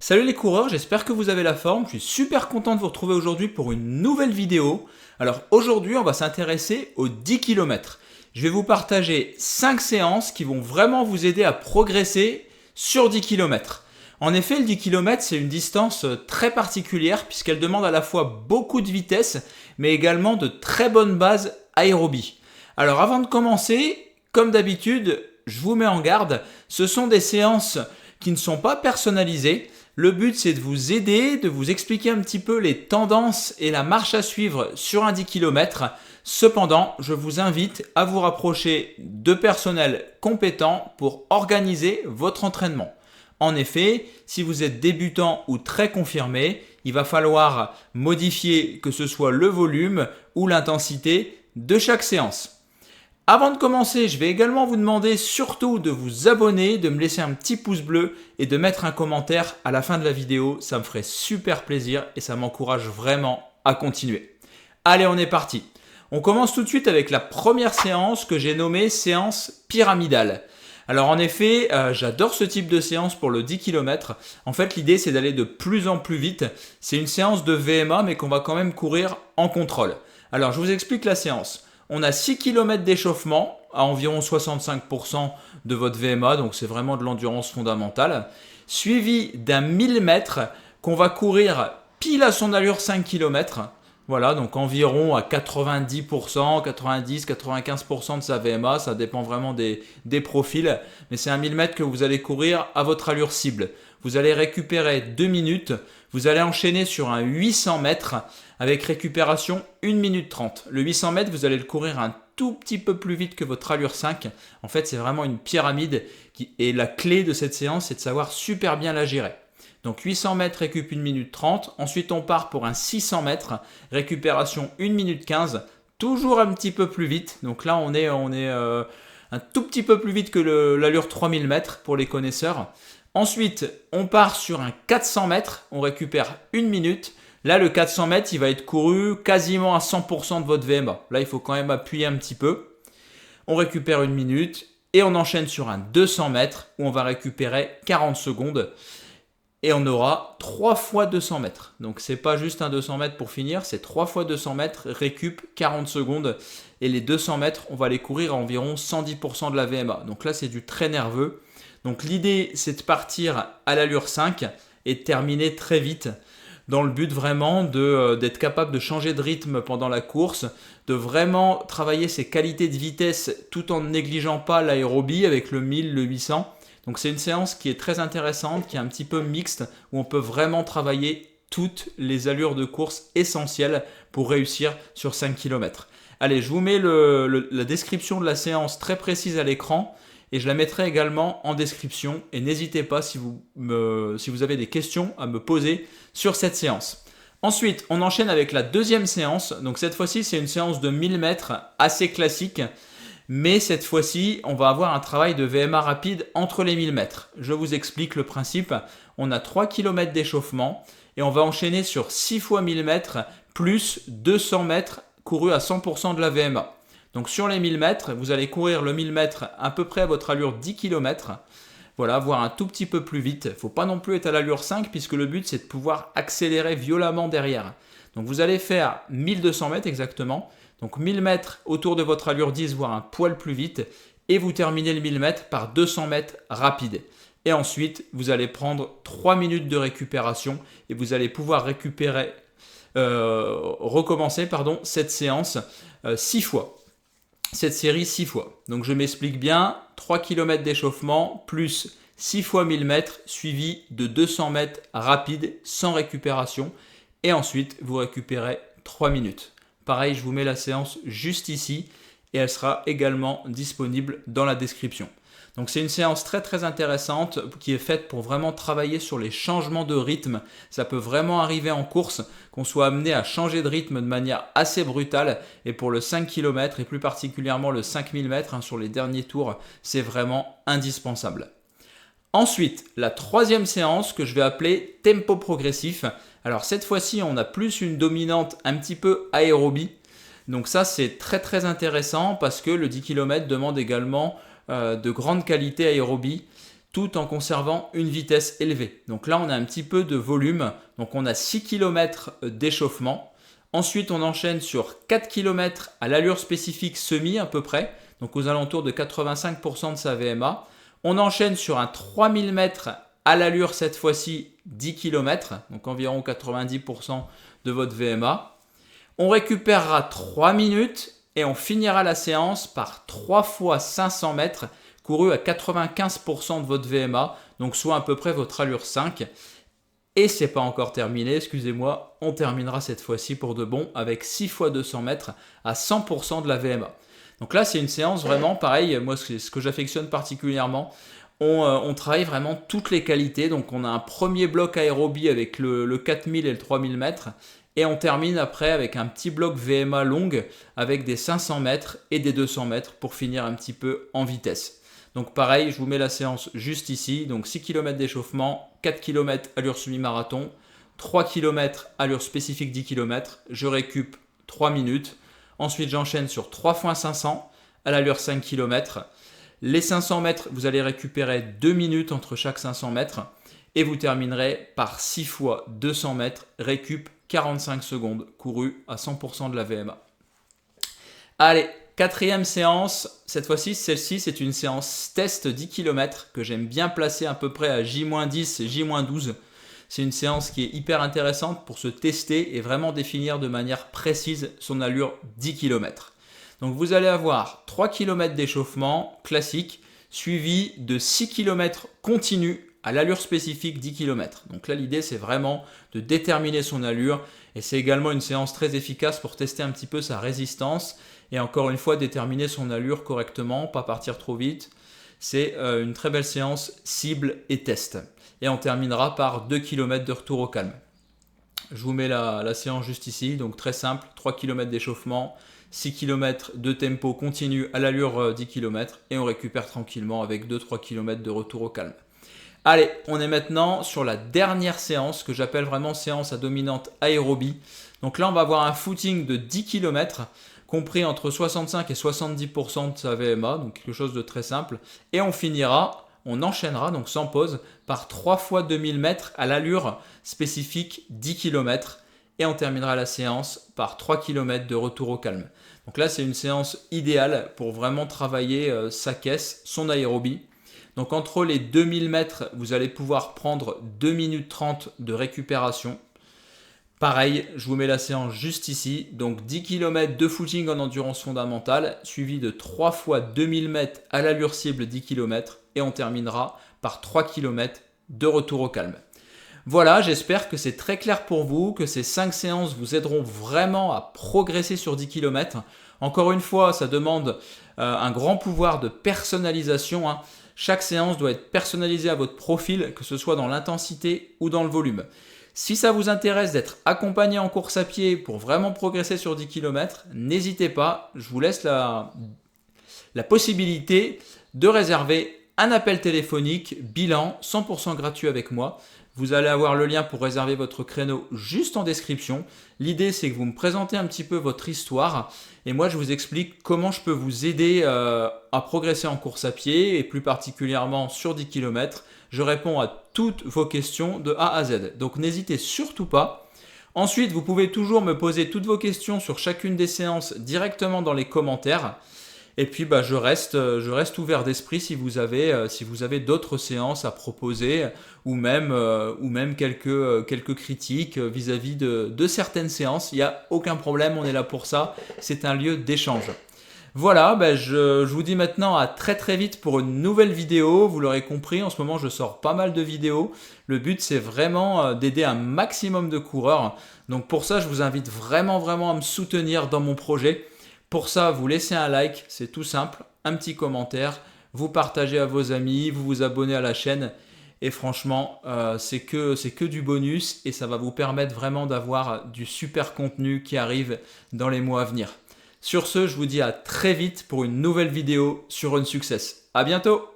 Salut les coureurs, j'espère que vous avez la forme. Je suis super content de vous retrouver aujourd'hui pour une nouvelle vidéo. Alors aujourd'hui, on va s'intéresser aux 10 km. Je vais vous partager 5 séances qui vont vraiment vous aider à progresser sur 10 km. En effet, le 10 km, c'est une distance très particulière puisqu'elle demande à la fois beaucoup de vitesse, mais également de très bonnes bases aérobie. Alors avant de commencer, comme d'habitude, je vous mets en garde, ce sont des séances qui ne sont pas personnalisées. Le but, c'est de vous aider, de vous expliquer un petit peu les tendances et la marche à suivre sur un 10 km. Cependant, je vous invite à vous rapprocher de personnels compétents pour organiser votre entraînement. En effet, si vous êtes débutant ou très confirmé, il va falloir modifier que ce soit le volume ou l'intensité de chaque séance. Avant de commencer, je vais également vous demander surtout de vous abonner, de me laisser un petit pouce bleu et de mettre un commentaire à la fin de la vidéo. Ça me ferait super plaisir et ça m'encourage vraiment à continuer. Allez, on est parti. On commence tout de suite avec la première séance que j'ai nommée séance pyramidale. Alors en effet, j'adore ce type de séance pour le 10 km. En fait, l'idée c'est d'aller de plus en plus vite. C'est une séance de VMA mais qu'on va quand même courir en contrôle. Alors je vous explique la séance. On a 6 km d'échauffement à environ 65% de votre VMA, donc c'est vraiment de l'endurance fondamentale, suivi d'un 1000 mètres qu'on va courir pile à son allure 5 km. Voilà, donc environ à 90%, 90-95% de sa VMA, ça dépend vraiment des profils, mais c'est un 1000 mètres que vous allez courir à votre allure cible. Vous allez récupérer 2 minutes, vous allez enchaîner sur un 800 mètres avec récupération 1 minute 30. Le 800 mètres, vous allez le courir un tout petit peu plus vite que votre allure 5. En fait, c'est vraiment une pyramide et la clé de cette séance, c'est de savoir super bien la gérer. Donc 800 mètres, récup 1 minute 30. Ensuite, on part pour un 600 mètres, récupération 1 minute 15. Toujours un petit peu plus vite. Donc là, on est un tout petit peu plus vite que l'allure 3000 mètres pour les connaisseurs. Ensuite, on part sur un 400 mètres. On récupère 1 minute. Là, le 400 mètres, il va être couru quasiment à 100% de votre VMA. Là, il faut quand même appuyer un petit peu. On récupère 1 minute et on enchaîne sur un 200 mètres où on va récupérer 40 secondes. Et on aura 3 fois 200 mètres. Donc, ce n'est pas juste un 200 mètres pour finir, c'est 3 fois 200 mètres, récup 40 secondes. Et les 200 mètres, on va les courir à environ 110% de la VMA. Donc là, c'est du très nerveux. Donc l'idée, c'est de partir à l'allure 5 et de terminer très vite dans le but vraiment d'être capable de changer de rythme pendant la course, de vraiment travailler ses qualités de vitesse tout en ne négligeant pas l'aérobie avec le 1000, le 800. Donc c'est une séance qui est très intéressante, qui est un petit peu mixte, où on peut vraiment travailler toutes les allures de course essentielles pour réussir sur 5 km. Allez, je vous mets la description de la séance très précise à l'écran et je la mettrai également en description. Et n'hésitez pas si vous avez des questions à me poser sur cette séance. Ensuite, on enchaîne avec la deuxième séance. Donc cette fois-ci, c'est une séance de 1000 mètres assez classique. Mais cette fois-ci, on va avoir un travail de VMA rapide entre les 1000 mètres. Je vous explique le principe. On a 3 km d'échauffement et on va enchaîner sur 6 fois 1000 mètres plus 200 mètres courus à 100% de la VMA. Donc sur les 1000 mètres, vous allez courir le 1000 mètres à peu près à votre allure 10 km. Voilà, voire un tout petit peu plus vite. Il ne faut pas non plus être à l'allure 5 puisque le but c'est de pouvoir accélérer violemment derrière. Donc vous allez faire 1200 mètres exactement. Donc 1000 mètres autour de votre allure 10, voire un poil plus vite. Et vous terminez le 1000 mètres par 200 mètres rapide. Et ensuite, vous allez prendre 3 minutes de récupération et vous allez pouvoir recommencer cette séance 6 fois. Cette série 6 fois. Donc je m'explique bien, 3 km d'échauffement plus 6 fois 1000 mètres suivi de 200 mètres rapides sans récupération. Et ensuite, vous récupérez 3 minutes. Pareil, je vous mets la séance juste ici et elle sera également disponible dans la description. Donc c'est une séance très très intéressante qui est faite pour vraiment travailler sur les changements de rythme. Ça peut vraiment arriver en course qu'on soit amené à changer de rythme de manière assez brutale et pour le 5 km et plus particulièrement le 5000 mètres sur les derniers tours, c'est vraiment indispensable. Ensuite, la troisième séance que je vais appeler tempo progressif. Alors cette fois-ci, on a plus une dominante un petit peu aérobie. Donc ça, c'est très très intéressant parce que le 10 km demande également de grande qualité aérobie. tout en conservant une vitesse élevée. Donc là, on a un petit peu de volume. Donc on a 6 km d'échauffement. Ensuite, on enchaîne sur 4 km à l'allure spécifique semi à peu près, donc aux alentours de 85% de sa VMA. On enchaîne sur un 3000 mètres à l'allure cette fois-ci 10 km, donc environ 90% de votre VMA. On récupérera 3 minutes et on finira la séance par 3 fois 500 mètres couru à 95% de votre VMA, donc soit à peu près votre allure 5. Et c'est pas encore terminé, excusez-moi, on terminera cette fois-ci pour de bon avec 6 fois 200 mètres à 100% de la VMA. Donc là, c'est une séance vraiment pareil, moi ce que j'affectionne particulièrement, on travaille vraiment toutes les qualités. Donc on a un premier bloc aérobie avec le 4000 et le 3000 mètres. Et on termine après avec un petit bloc VMA longue avec des 500 mètres et des 200 mètres pour finir un petit peu en vitesse. Donc pareil, je vous mets la séance juste ici. Donc 6 km d'échauffement, 4 km allure semi-marathon, 3 km allure spécifique 10 km. Je récup 3 minutes. Ensuite, j'enchaîne sur 3 fois 500 à l'allure 5 km. Les 500 mètres, vous allez récupérer 2 minutes entre chaque 500 mètres. Et vous terminerez par 6 fois 200 mètres, récup 45 secondes, couru à 100% de la VMA. Allez, quatrième séance, cette fois-ci, celle-ci, c'est une séance test 10 km que j'aime bien placer à peu près à J-10 et J-12. C'est une séance qui est hyper intéressante pour se tester et vraiment définir de manière précise son allure 10 km. Donc vous allez avoir 3 km d'échauffement classique suivi de 6 km continu à l'allure spécifique 10 km. Donc là, l'idée, c'est vraiment de déterminer son allure et c'est également une séance très efficace pour tester un petit peu sa résistance et encore une fois, déterminer son allure correctement, pas partir trop vite. C'est une très belle séance cible et test. Et on terminera par 2 km de retour au calme. Je vous mets la séance juste ici, donc très simple, 3 km d'échauffement, 6 km de tempo continu à l'allure 10 km et on récupère tranquillement avec 2-3 km de retour au calme. Allez, on est maintenant sur la dernière séance que j'appelle vraiment séance à dominante aérobie. Donc là, on va avoir un footing de 10 km compris entre 65 et 70% de sa VMA, donc quelque chose de très simple. Et on enchaînera donc sans pause par 3 fois 2000 mètres à l'allure spécifique 10 km et on terminera la séance par 3 km de retour au calme. Donc là, c'est une séance idéale pour vraiment travailler sa caisse, son aérobie. Donc entre les 2000 mètres, vous allez pouvoir prendre 2 minutes 30 de récupération. Pareil, je vous mets la séance juste ici. Donc 10 km de footing en endurance fondamentale, suivi de 3 fois 2000 mètres à l'allure cible 10 km. Et on terminera par 3 km de retour au calme. Voilà, j'espère que c'est très clair pour vous, que ces 5 séances vous aideront vraiment à progresser sur 10 km. Encore une fois, ça demande un grand pouvoir de personnalisation. Chaque séance doit être personnalisée à votre profil, que ce soit dans l'intensité ou dans le volume. Si ça vous intéresse d'être accompagné en course à pied pour vraiment progresser sur 10 km, n'hésitez pas, je vous laisse la possibilité de réserver un appel téléphonique bilan 100% gratuit avec moi. Vous allez avoir le lien pour réserver votre créneau juste en description. L'idée, c'est que vous me présentez un petit peu votre histoire et moi, je vous explique comment je peux vous aider à progresser en course à pied et plus particulièrement sur 10 km. Je réponds à toutes vos questions de A à Z. Donc, n'hésitez surtout pas. Ensuite, vous pouvez toujours me poser toutes vos questions sur chacune des séances directement dans les commentaires. Et puis, je reste ouvert d'esprit si vous avez d'autres séances à proposer ou même quelques critiques vis-à-vis de certaines séances. Il n'y a aucun problème, on est là pour ça. C'est un lieu d'échange. Voilà, je vous dis maintenant à très très vite pour une nouvelle vidéo. Vous l'aurez compris, en ce moment, je sors pas mal de vidéos. Le but, c'est vraiment d'aider un maximum de coureurs. Donc pour ça, je vous invite vraiment à me soutenir dans mon projet. Pour ça, vous laissez un like, c'est tout simple, un petit commentaire, vous partagez à vos amis, vous vous abonnez à la chaîne et franchement, c'est que du bonus et ça va vous permettre vraiment d'avoir du super contenu qui arrive dans les mois à venir. Sur ce, je vous dis à très vite pour une nouvelle vidéo sur Run Success. À bientôt!